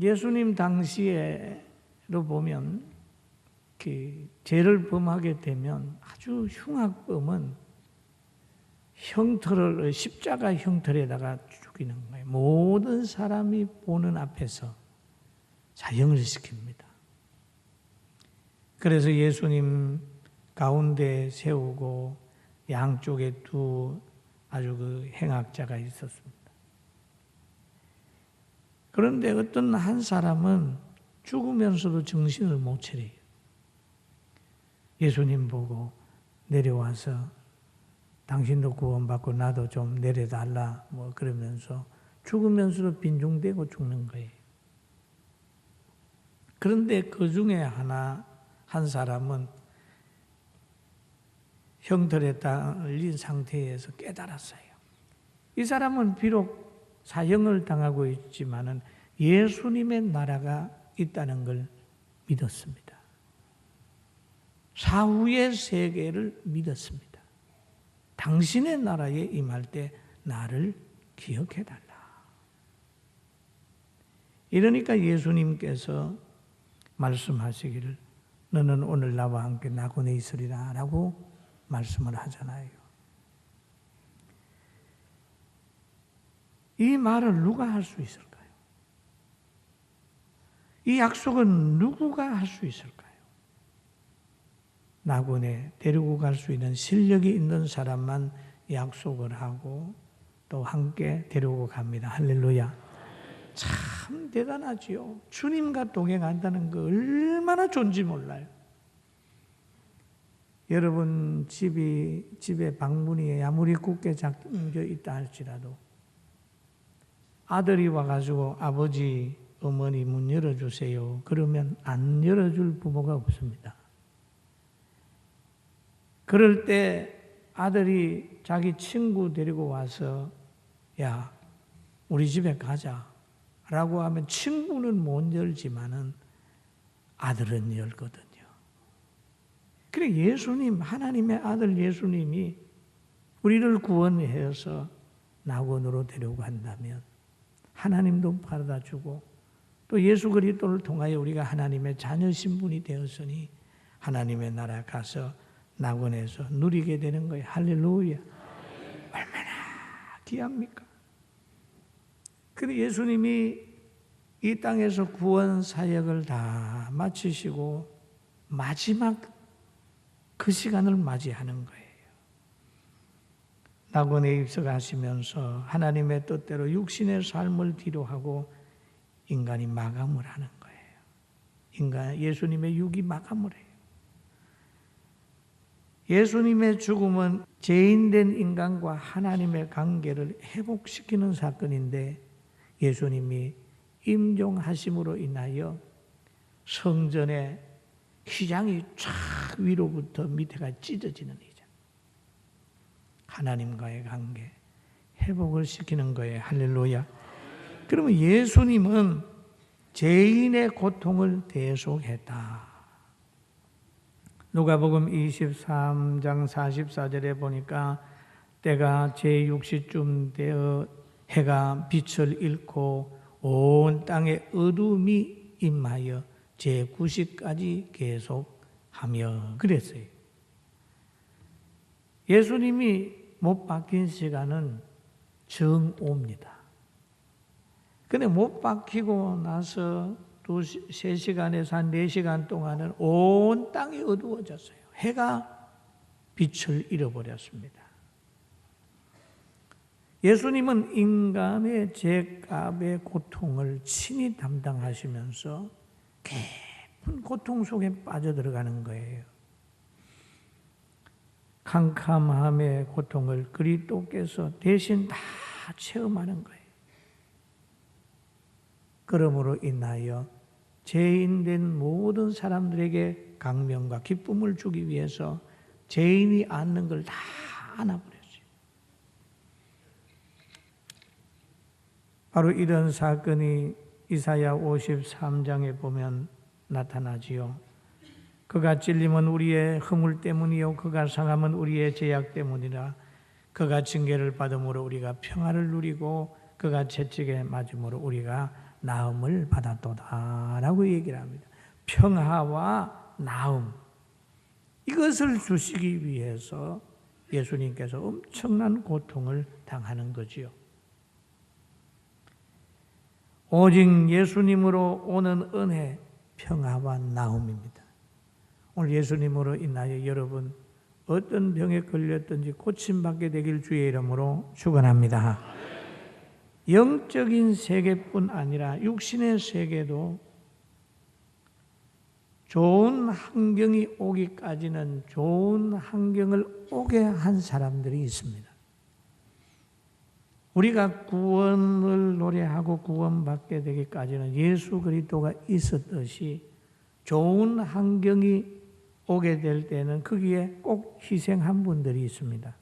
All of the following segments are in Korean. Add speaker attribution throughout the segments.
Speaker 1: 예수님 당시에로 보면 죄를 범하게 되면 아주 흉악범은 형틀을 십자가 형틀에다가 죽이는 거예요. 모든 사람이 보는 앞에서 사형을 시킵니다. 그래서 예수님 가운데 세우고 양쪽에 두 아주 그 행악자가 있었습니다. 그런데 어떤 한 사람은 죽으면서도 정신을 못 차려요. 예수님 보고 내려와서 당신도 구원받고 나도 좀 내려달라 뭐 그러면서 죽으면서도 빈중대고 죽는 거예요. 그런데 그 중에 한 사람은 형틀에 달린 상태에서 깨달았어요. 이 사람은 비록 사형을 당하고 있지만은 예수님의 나라가 있다는 걸 믿었습니다. 사후의 세계를 믿었습니다. 당신의 나라에 임할 때 나를 기억해달라. 이러니까 예수님께서 말씀하시기를 너는 오늘 나와 함께 낙원에 있으리라 라고 말씀을 하잖아요. 이 말을 누가 할 수 있을까요? 이 약속은 누구가 할 수 있을까요? 낙원에 데리고 갈 수 있는 실력이 있는 사람만 약속을 하고 또 함께 데리고 갑니다. 할렐루야. 참 대단하지요. 주님과 동행한다는 거 얼마나 좋은지 몰라요. 여러분 집에 방문이 아무리 굳게 잠겨 있다 할지라도 아들이 와가지고 아버지, 어머니 문 열어주세요. 그러면 안 열어줄 부모가 없습니다. 그럴 때 아들이 자기 친구 데리고 와서 야 우리 집에 가자 라고 하면 친구는 못 열지만은 아들은 열거든요. 그래 예수님, 하나님의 아들 예수님이 우리를 구원해서 낙원으로 데려간다면 하나님도 받아주고 또 예수 그리스도를 통하여 우리가 하나님의 자녀 신분이 되었으니 하나님의 나라 가서 낙원에서 누리게 되는 거예요. 할렐루야. 얼마나 귀합니까? 그런데 예수님이 이 땅에서 구원 사역을 다 마치시고 마지막 그 시간을 맞이하는 거예요. 낙원에 입성하시면서 하나님의 뜻대로 육신의 삶을 뒤로하고 인간이 마감을 하는 거예요. 예수님의 육이 마감을 해요. 예수님의 죽음은 죄인된 인간과 하나님의 관계를 회복시키는 사건인데 예수님이 임종하심으로 인하여 성전의 휘장이 쫙 위로부터 밑에가 찢어지는 이죠. 하나님과의 관계 회복을 시키는 거예요. 할렐루야. 그러면 예수님은 죄인의 고통을 대속했다. 누가복음 23장 44절에 보니까 때가 제6시쯤 되어 해가 빛을 잃고 온 땅에 어둠이 임하여 제9시까지 계속하며 그랬어요. 예수님이 못 박힌 시간은 정오입니다. 근데 못 박히고 나서 3시간에서 한 4시간 동안은 온 땅이 어두워졌어요. 해가 빛을 잃어버렸습니다. 예수님은 인간의 죄값의 고통을 친히 담당하시면서 깊은 고통 속에 빠져들어가는 거예요. 캄캄함의 고통을 그리스도께서 대신 다 체험하는 거예요. 그러므로 인하여 죄인된 모든 사람들에게 강명과 기쁨을 주기 위해서 죄인이 앉는 걸 다 안아버렸어요. 바로 이런 사건이 이사야 53장에 보면 나타나지요. 그가 찔림은 우리의 허물 때문이요 그가 상함은 우리의 죄악 때문이라. 그가 징계를 받음으로 우리가 평화를 누리고 그가 채찍에 맞음으로 우리가 나음을 받았도다라고 얘기를 합니다. 평화와 나음, 이것을 주시기 위해서 예수님께서 엄청난 고통을 당하는 거지요. 오직 예수님으로 오는 은혜, 평화와 나음입니다. 오늘 예수님으로 인하여 여러분 어떤 병에 걸렸든지 고침받게 되길 주의 이름으로 축원합니다. 영적인 세계뿐 아니라 육신의 세계도 좋은 환경이 오기까지는 좋은 환경을 오게 한 사람들이 있습니다. 우리가 구원을 노래하고 구원받게 되기까지는 예수 그리스도가 있었듯이 좋은 환경이 오게 될 때는 거기에 꼭 희생한 분들이 있습니다.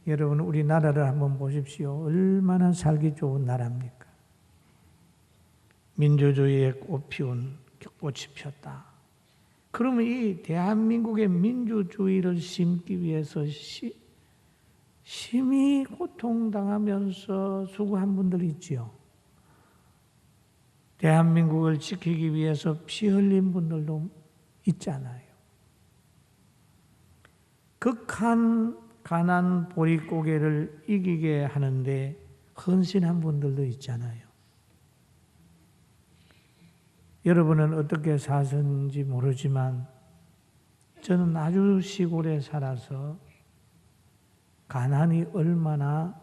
Speaker 1: 여러분, 우리나라를 한번 보십시오. 얼마나 살기 좋은 나라입니까? 민주주의에 꽃피운 꽃이 폈다. 그러면 이 대한민국의 민주주의를 심기 위해서 심히 고통당하면서 수고한 분들이 있지요. 대한민국을 지키기 위해서 피 흘린 분들도 있잖아요. 극한 가난 보릿고개를 이기게 하는데 헌신한 분들도 있잖아요. 여러분은 어떻게 사셨는지 모르지만 저는 아주 시골에 살아서 가난이 얼마나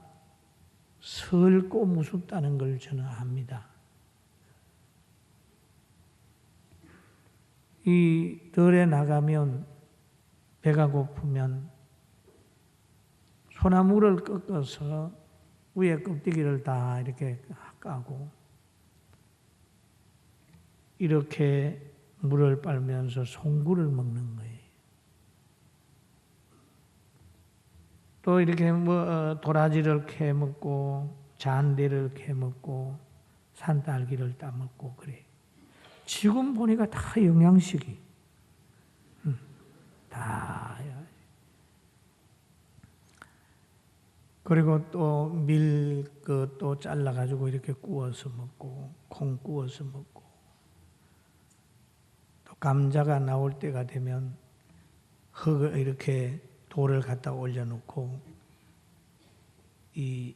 Speaker 1: 설고 무섭다는 걸 저는 압니다. 이 들에 나가면 배가 고프면 소나무를 꺾어서 위에 껍데기를 다 이렇게 까고 이렇게 물을 빨면서 송구를 먹는 거예요. 또 이렇게 도라지를 캐 먹고 잔디를 캐 먹고 산딸기를 따 먹고 그래. 지금 보니까 다 영양식이 다. 그리고 또 또 잘라가지고 이렇게 구워서 먹고 콩 구워서 먹고 또 감자가 나올 때가 되면 흙을 이렇게 돌을 갖다 올려놓고 이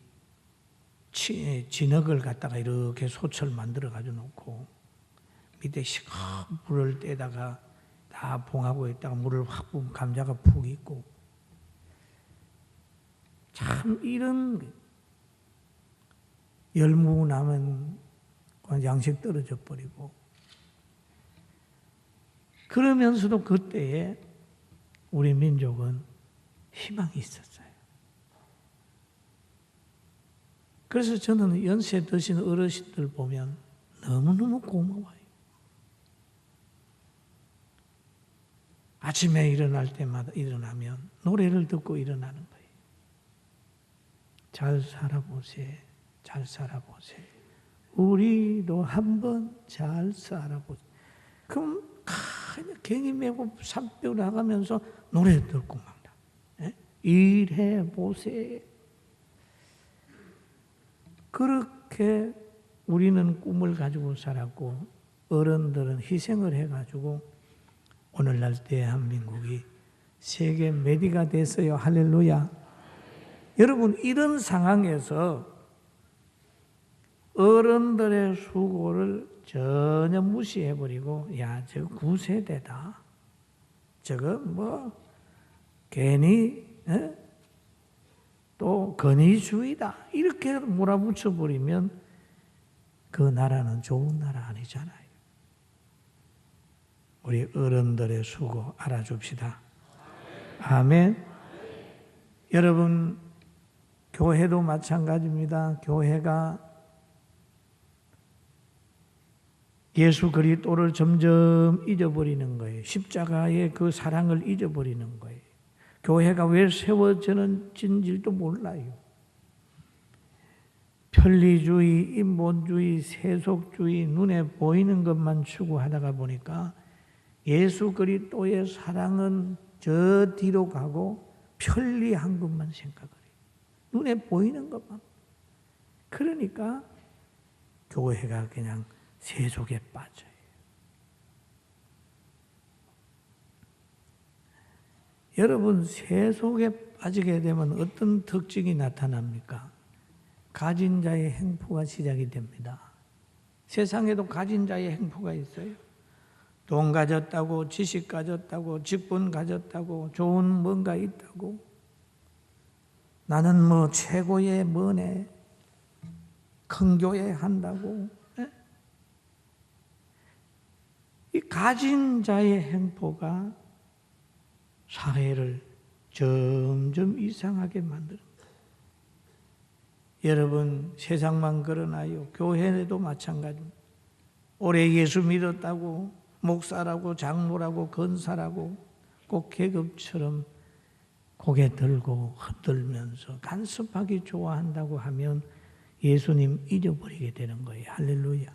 Speaker 1: 진흙을 갖다가 이렇게 소철 만들어 가지고 놓고 밑에 시커먼 물을 떼다가 다 봉하고 있다가 물을 확 부으면 감자가 푹 있고 참 이런 열무 나면 양식 떨어져 버리고 그러면서도 그때에 우리 민족은 희망이 있었어요. 그래서 저는 연세 드신 어르신들 보면 너무너무 고마워요. 아침에 일어날 때마다 일어나면 노래를 듣고 일어나는 거예요. 잘 살아보세, 잘 살아보세. 우리도 한번 잘 살아보세. 그럼 괜히 메고 산뼈 나가면서 노래 듣고 막 일해보세. 그렇게 우리는 꿈을 가지고 살았고 어른들은 희생을 해가지고 오늘날 대한민국이 세계 메디가 됐어요. 할렐루야. 여러분, 이런 상황에서 어른들의 수고를 전혀 무시해버리고 야, 저거 구세대다. 저거 괜히 또 권위주의다. 이렇게 몰아붙여버리면 그 나라는 좋은 나라 아니잖아요. 우리 어른들의 수고 알아줍시다. 아멘. 여러분, 교회도 마찬가지입니다. 교회가 예수 그리스도를 점점 잊어버리는 거예요. 십자가의 그 사랑을 잊어버리는 거예요. 교회가 왜 세워졌는지도 몰라요. 편리주의, 인본주의, 세속주의, 눈에 보이는 것만 추구하다가 보니까 예수 그리스도의 사랑은 저 뒤로 가고 편리한 것만 생각을 해요. 눈에 보이는 것만. 그러니까 교회가 그냥 세속에 빠져요. 여러분, 세속에 빠지게 되면 어떤 특징이 나타납니까? 가진 자의 행포가 시작이 됩니다. 세상에도 가진 자의 행포가 있어요. 돈 가졌다고, 지식 가졌다고, 직분 가졌다고, 좋은 뭔가 있다고, 나는 뭐 최고의 뭐네, 큰 교회 한다고. 예? 이 가진 자의 행포가 사회를 점점 이상하게 만듭니다. 여러분, 세상만 그러나요? 교회에도 마찬가지입니다. 오래 예수 믿었다고, 목사라고, 장로라고, 권사라고 꼭 계급처럼 고개 들고 흔들면서 간섭하기 좋아한다고 하면 예수님 잊어버리게 되는 거예요. 할렐루야.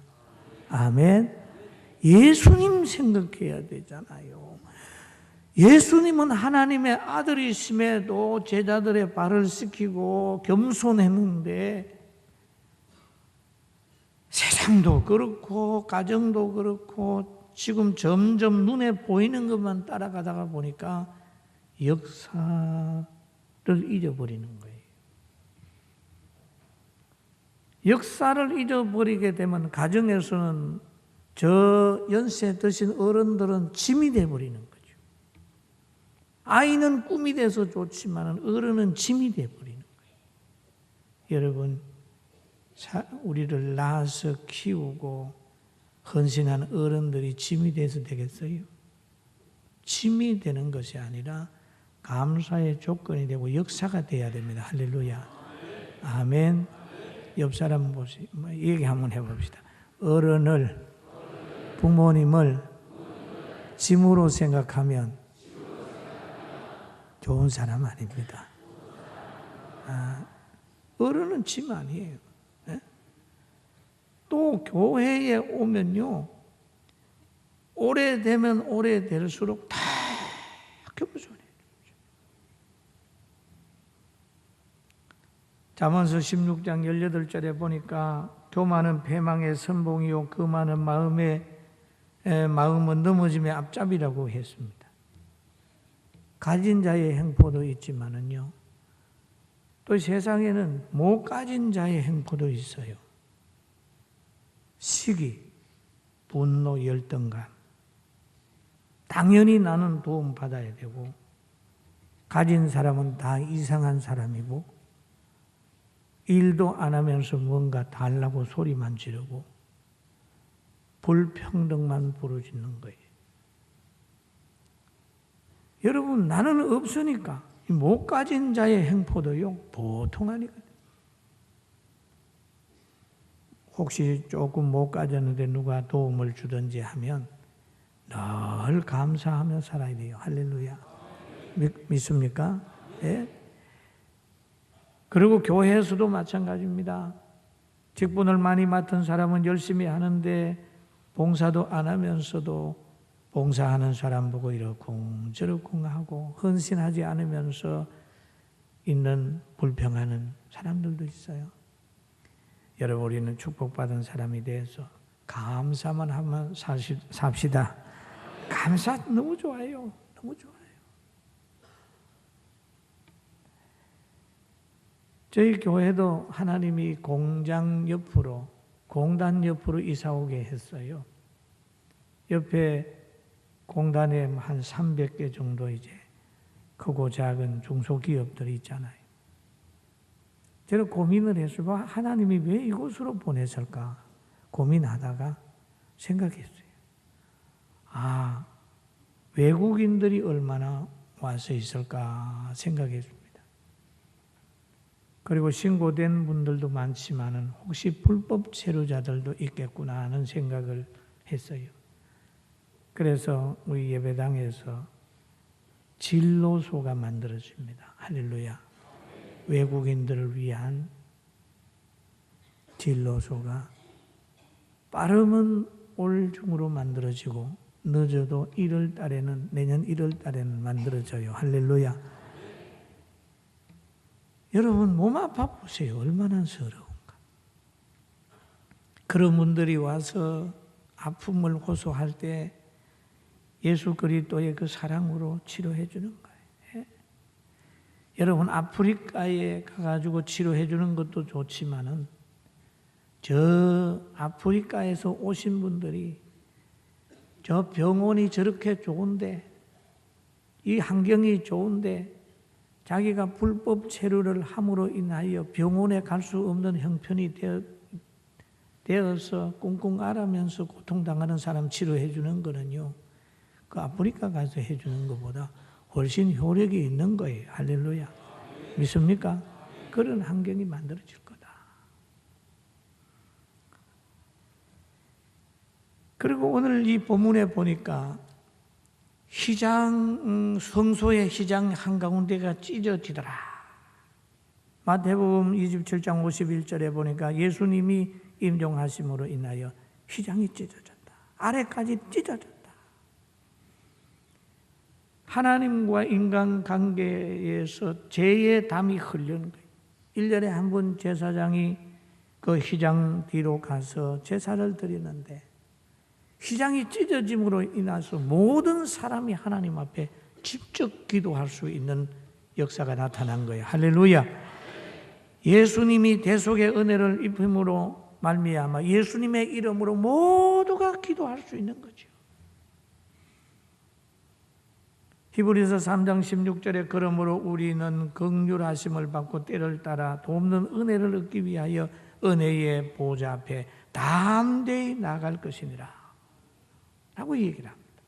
Speaker 1: 아멘. 예수님 생각해야 되잖아요. 예수님은 하나님의 아들이심에도 제자들의 발을 씻기고 겸손했는데 세상도 그렇고 가정도 그렇고 지금 점점 눈에 보이는 것만 따라가다가 보니까 역사를 잊어버리는 거예요. 역사를 잊어버리게 되면 가정에서는 저 연세 드신 어른들은 짐이 되어버리는 거예요. 아이는 꿈이 돼서 좋지만 어른은 짐이 되어버리는 거예요. 여러분, 우리를 낳아서 키우고 헌신한 어른들이 짐이 돼서 되겠어요? 짐이 되는 것이 아니라 감사의 조건이 되고 역사가 돼야 됩니다. 할렐루야. 아멘. 옆 사람 보시, 얘기 한번 해봅시다. 어른을, 부모님을 짐으로 생각하면 좋은 사람 아닙니다. 어른은 짐 아니에요. 네? 또 교회에 오면요, 오래되면 오래될수록 다 겸손해요. 잠언서 16장 18절에 보니까 교만은 패망의 선봉이요 그 많은 마음은 넘어짐의 앞잡이라고 했습니다. 가진 자의 행포도 있지만은요, 또 세상에는 못 가진 자의 행포도 있어요. 시기, 분노, 열등감. 당연히 나는 도움 받아야 되고, 가진 사람은 다 이상한 사람이고, 일도 안 하면서 뭔가 달라고 소리만 지르고, 불평등만 부르짖는 거예요. 여러분, 나는 없으니까 못 가진 자의 행포도요 보통 아니거든요. 혹시 조금 못 가졌는데 누가 도움을 주든지 하면 늘 감사하며 살아야 돼요. 할렐루야. 믿습니까? 예? 그리고 교회에서도 마찬가지입니다. 직분을 많이 맡은 사람은 열심히 하는데 봉사도 안 하면서도 봉사하는 사람 보고 이러쿵저러쿵 하고 헌신하지 않으면서 있는 불평하는 사람들도 있어요. 여러분, 우리는 축복받은 사람이 돼서 감사만 하면 삽시다. 감사 너무 좋아요. 너무 좋아요. 저희 교회도 하나님이 공장 옆으로, 공단 옆으로 이사 오게 했어요. 옆에 공단에 한 300개 정도 이제 크고 작은 중소기업들이 있잖아요. 저는 고민을 했어요. 하나님이 왜 이곳으로 보내실까 고민하다가 생각했어요. 외국인들이 얼마나 와서 있을까 생각했습니다. 그리고 신고된 분들도 많지만은 혹시 불법 체류자들도 있겠구나 하는 생각을 했어요. 그래서 우리 예배당에서 진로소가 만들어집니다. 할렐루야. 외국인들을 위한 진로소가 빠르면 올 중으로 만들어지고 늦어도 1월 달에는, 내년 1월 달에는 만들어져요. 할렐루야. 여러분, 몸 아파 보세요. 얼마나 서러운가. 그런 분들이 와서 아픔을 호소할 때 예수 그리스도의 그 사랑으로 치료해 주는 거예요. 예? 여러분 아프리카에 가가지고 치료해 주는 것도 좋지만은 저 아프리카에서 오신 분들이 저 병원이 저렇게 좋은데 이 환경이 좋은데 자기가 불법 체류를 함으로 인하여 병원에 갈 수 없는 형편이 되어서 꿍꿍 앓으면서 고통당하는 사람 치료해 주는 거는요, 그 아프리카 가서 해 주는 것보다 훨씬 효력이 있는 거예요. 할렐루야. 믿습니까? 그런 환경이 만들어질 거다. 그리고 오늘 이 본문에 보니까 성소의 휘장 한가운데가 찢어지더라. 마태복음 27장 51절에 보니까 예수님이 임종하심으로 인하여 휘장이 찢어졌다. 아래까지 찢어졌다. 하나님과 인간 관계에서 죄의 담이 흘리는 거예요. 1년에 한 번 제사장이 그 휘장 뒤로 가서 제사를 드리는데 휘장이 찢어짐으로 인해서 모든 사람이 하나님 앞에 직접 기도할 수 있는 역사가 나타난 거예요. 할렐루야. 예수님이 대속의 은혜를 입힘으로 말미암아 예수님의 이름으로 모두가 기도할 수 있는 거죠. 히브리서 3장 16절에 그러므로 우리는 긍휼하심을 받고 때를 따라 돕는 은혜를 얻기 위하여 은혜의 보좌 앞에 담대히 나갈 것이니라 라고 얘기를 합니다.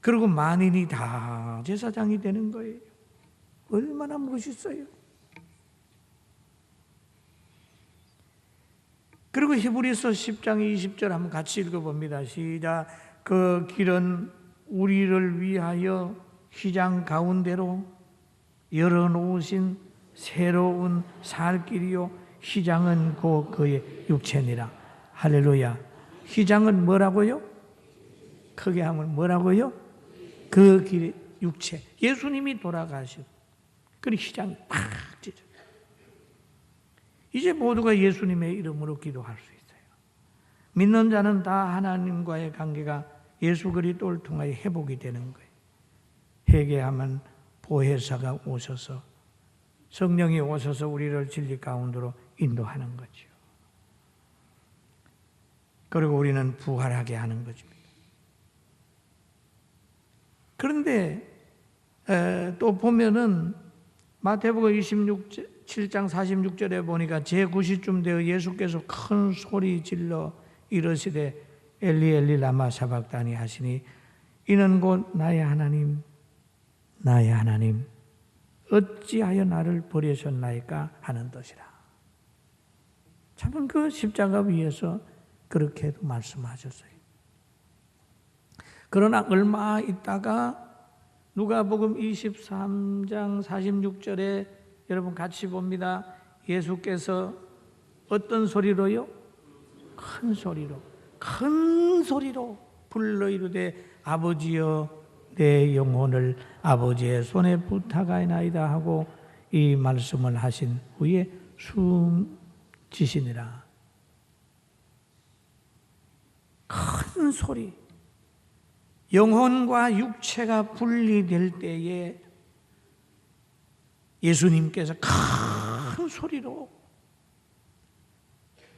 Speaker 1: 그리고 만인이 다 제사장이 되는 거예요. 얼마나 멋있어요. 그리고 히브리서 10장 20절 한번 같이 읽어봅니다. 시작. 그 길은 우리를 위하여 휘장 가운데로 열어놓으신 새로운 살 길이요 휘장은 곧 그의 육체니라. 할렐루야. 휘장은 뭐라고요? 크게 하면 뭐라고요? 그 길의 육체. 예수님이 돌아가시고 그 휘장이 팍 찢어져요. 이제 모두가 예수님의 이름으로 기도할 수 있어요. 믿는 자는 다 하나님과의 관계가 예수 그리스도를 통하여 회복이 되는 거예요. 회개하면 보혜사가 오셔서 성령이 오셔서 우리를 진리 가운데로 인도하는 거죠. 그리고 우리는 부활하게 하는 것입니다. 그런데 또 보면은 마태복음 27장 46절에 보니까 제9시쯤 되어 예수께서 큰 소리 질러 이르시되 엘리 엘리 라마 사박다니 하시니 이는 곧 나의 하나님 나의 하나님 어찌하여 나를 버리셨나이까 하는 뜻이라. 참 그 십자가 위에서 그렇게도 말씀하셨어요. 그러나 얼마 있다가 누가복음 23장 46절에 여러분 같이 봅니다. 예수께서 어떤 소리로요? 큰 소리로 불러 이르되 아버지여 내 영혼을 아버지의 손에 부탁하나이다 하고 이 말씀을 하신 후에 숨지시니라. 큰 소리. 영혼과 육체가 분리될 때에 예수님께서 큰 소리로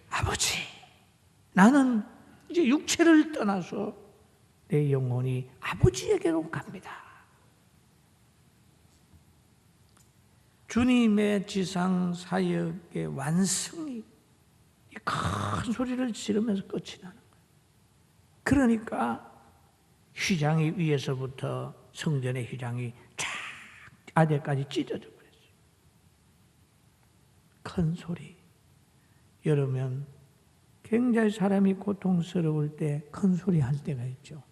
Speaker 1: 아버지 나는 이제 육체를 떠나서 내 영혼이 아버지에게로 갑니다. 주님의 지상 사역의 완성이 큰 소리를 지르면서 끝이 나는 거예요. 그러니까 휘장이 위에서부터 성전의 휘장이 쫙 아래까지 찢어져 버렸어요. 큰 소리. 여러분 굉장히 사람이 고통스러울 때 큰 소리 할 때가 있죠.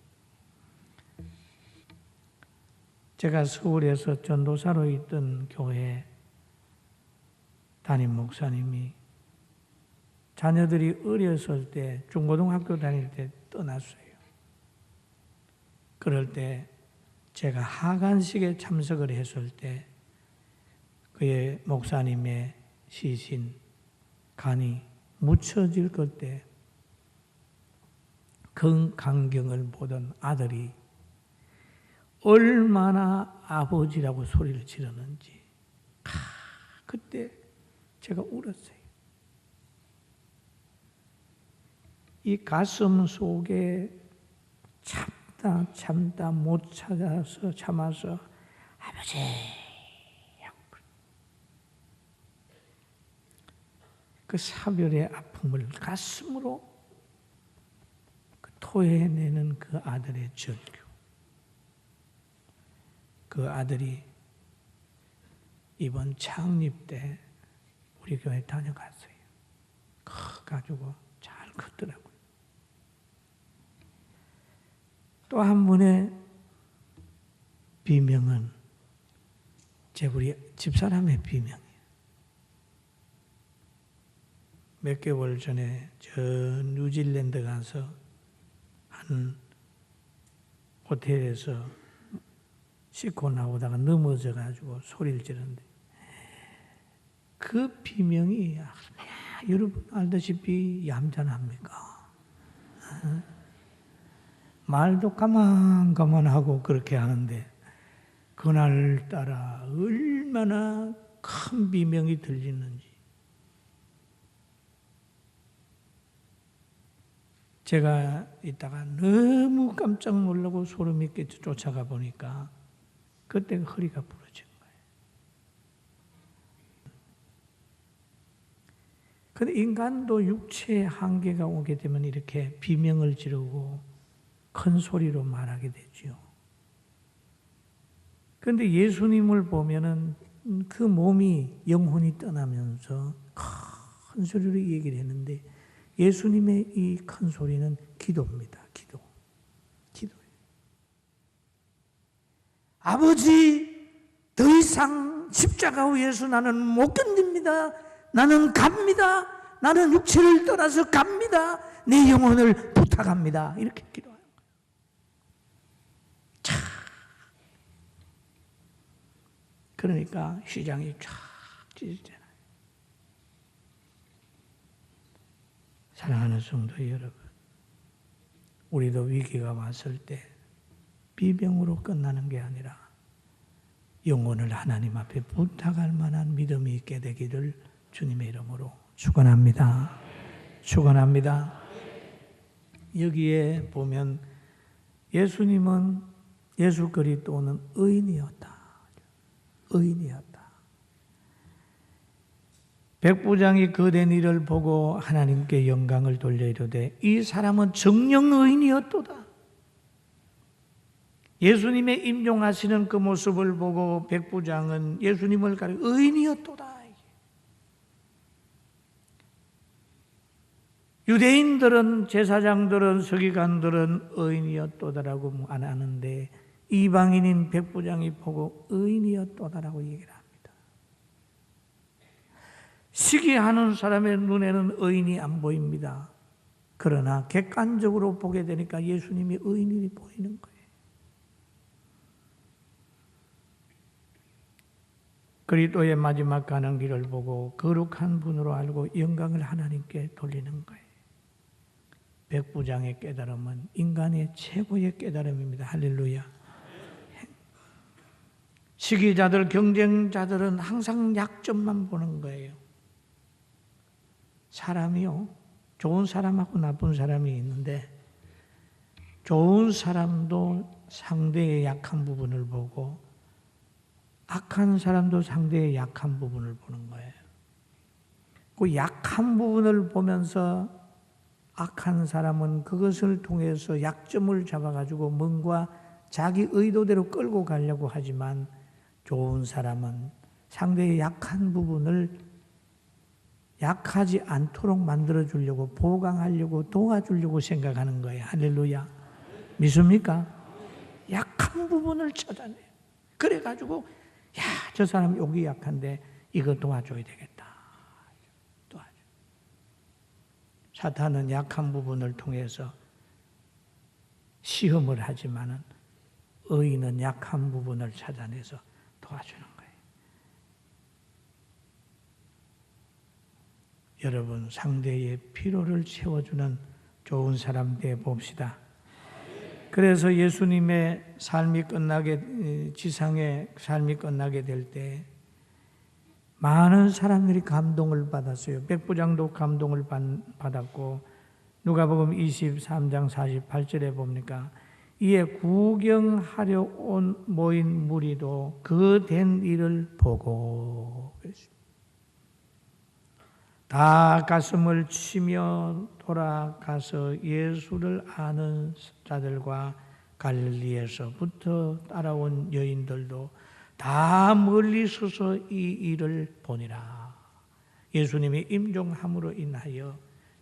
Speaker 1: 제가 서울에서 전도사로 있던 교회 담임 목사님이 자녀들이 어렸을 때 중고등학교 다닐 때 떠났어요. 그럴 때 제가 하간식에 참석을 했을 때 그의 목사님의 시신 간이 묻혀질 그때 그 광경을 보던 아들이 얼마나 아버지라고 소리를 지르는지 그때 제가 울었어요. 이 가슴 속에 참다 못 참아서 아버지 그 사별의 아픔을 가슴으로 토해내는 그 아들의 절규. 그 아들이 이번 창립 때 우리 교회 다녀갔어요. 커가지고 잘 컸더라고요. 또 한 분의 비명은 우리 집사람의 비명이에요. 몇 개월 전에 저 뉴질랜드 가서 한 호텔에서 씻고 나오다가 넘어져 가지고 소리를 지르는데 그 비명이 여러분 알다시피 얌전합니까? 말도 가만가만하고 그렇게 하는데 그날따라 얼마나 큰 비명이 들리는지 제가 이따가 너무 깜짝 놀라고 소름이 끼쳐 쫓아가 보니까 그때 허리가 부러진 거예요. 근데 인간도 육체의 한계가 오게 되면 이렇게 비명을 지르고 큰 소리로 말하게 되죠. 그런데 예수님을 보면은 그 몸이 영혼이 떠나면서 큰 소리로 얘기를 했는데 예수님의 이 큰 소리는 기도입니다. 기도예요. 아버지, 더 이상 십자가 위에서 나는 못 견딥니다. 나는 갑니다. 나는 육체를 떠나서 갑니다. 내 영혼을 부탁합니다. 이렇게 기도하는 거예요. 차. 그러니까 휘장이 쫙 찢어지잖아요. 사랑하는 성도 여러분, 우리도 위기가 왔을 때 비명으로 끝나는 게 아니라 영혼을 하나님 앞에 부탁할 만한 믿음이 있게 되기를 주님의 이름으로 축원합니다. 축원합니다. 여기에 보면 예수님은 예수 그리스도는 의인이었다. 의인이었다. 백부장이 그된 일을 보고 하나님께 영광을 돌려 이르되 이 사람은 정녕 의인이었도다. 예수님의 임종하시는 그 모습을 보고 백부장은 예수님을 가리켜 의인이었도다. 유대인들은 제사장들은 서기관들은 의인이었도다라고 안 하는데 이방인인 백부장이 보고 의인이었도다라고 얘기를 합니다. 시기하는 사람의 눈에는 의인이 안 보입니다. 그러나 객관적으로 보게 되니까 예수님이 의인이 보이는 거예요. 그리스도의 마지막 가는 길을 보고 거룩한 분으로 알고 영광을 하나님께 돌리는 거예요. 백부장의 깨달음은 인간의 최고의 깨달음입니다. 할렐루야. 시기자들, 경쟁자들은 항상 약점만 보는 거예요. 사람이요, 좋은 사람하고 나쁜 사람이 있는데 좋은 사람도 상대의 약한 부분을 보고 악한 사람도 상대의 약한 부분을 보는 거예요. 그 약한 부분을 보면서 악한 사람은 그것을 통해서 약점을 잡아가지고 뭔가 자기 의도대로 끌고 가려고 하지만 좋은 사람은 상대의 약한 부분을 약하지 않도록 만들어주려고 보강하려고 도와주려고 생각하는 거예요. 할렐루야. 믿습니까? 약한 부분을 찾아내요. 그래가지고 야, 저 사람 여기 약한데 이거 도와줘야 되겠다. 도와줘. 사탄은 약한 부분을 통해서 시험을 하지만은 의인은 약한 부분을 찾아내서 도와주는 거예요. 여러분 상대의 필요를 채워주는 좋은 사람 돼 봅시다. 그래서 예수님의 삶이 끝나게, 지상의 삶이 끝나게 될 때 많은 사람들이 감동을 받았어요. 백부장도 감동을 받았고, 누가복음 23장 48절에 보니까 이에 구경하려 모인 무리도 그 된 일을 보고 다 가슴을 치며 돌아가서 예수를 아는 자들과 갈릴리에서부터 따라온 여인들도 다 멀리 서서 이 일을 보니라. 예수님이 임종함으로 인하여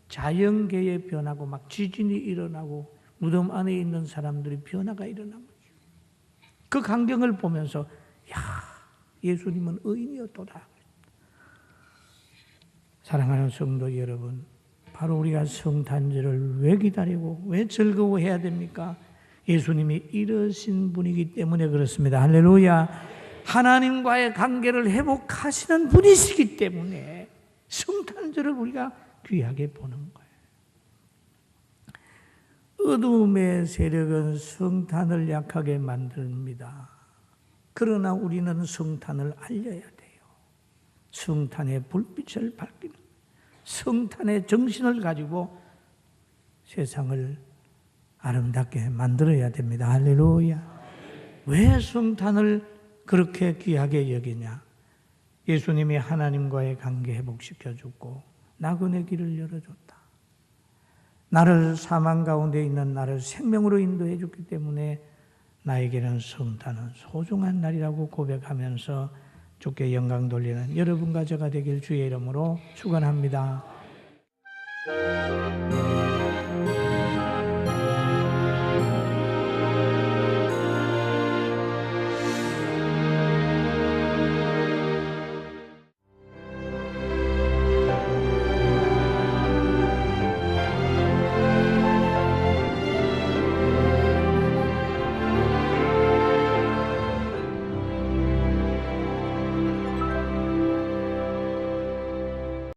Speaker 1: 자연계에 변하고 막 지진이 일어나고 무덤 안에 있는 사람들이 변화가 일어난 거죠. 그 광경을 보면서 야, 예수님은 의인이었도다. 사랑하는 성도 여러분, 바로 우리가 성탄절을 왜 기다리고 왜 즐거워해야 됩니까? 예수님이 이러신 분이기 때문에 그렇습니다. 할렐루야. 하나님과의 관계를 회복하시는 분이시기 때문에 성탄절을 우리가 귀하게 보는 거예요. 어둠의 세력은 성탄을 약하게 만듭니다. 그러나 우리는 성탄을 알려야 돼요. 성탄의 불빛을 밝히는, 성탄의 정신을 가지고 세상을 아름답게 만들어야 됩니다. 할렐루야. 왜 성탄을 그렇게 귀하게 여기냐? 예수님이 하나님과의 관계 회복시켜줬고 나그네 길을 열어줬다. 나를 사망 가운데 있는 나를 생명으로 인도해 줬기 때문에 나에게는 성탄은 소중한 날이라고 고백하면서 주께 영광 돌리는 여러분과 제가 되길 주의 이름으로 축원합니다.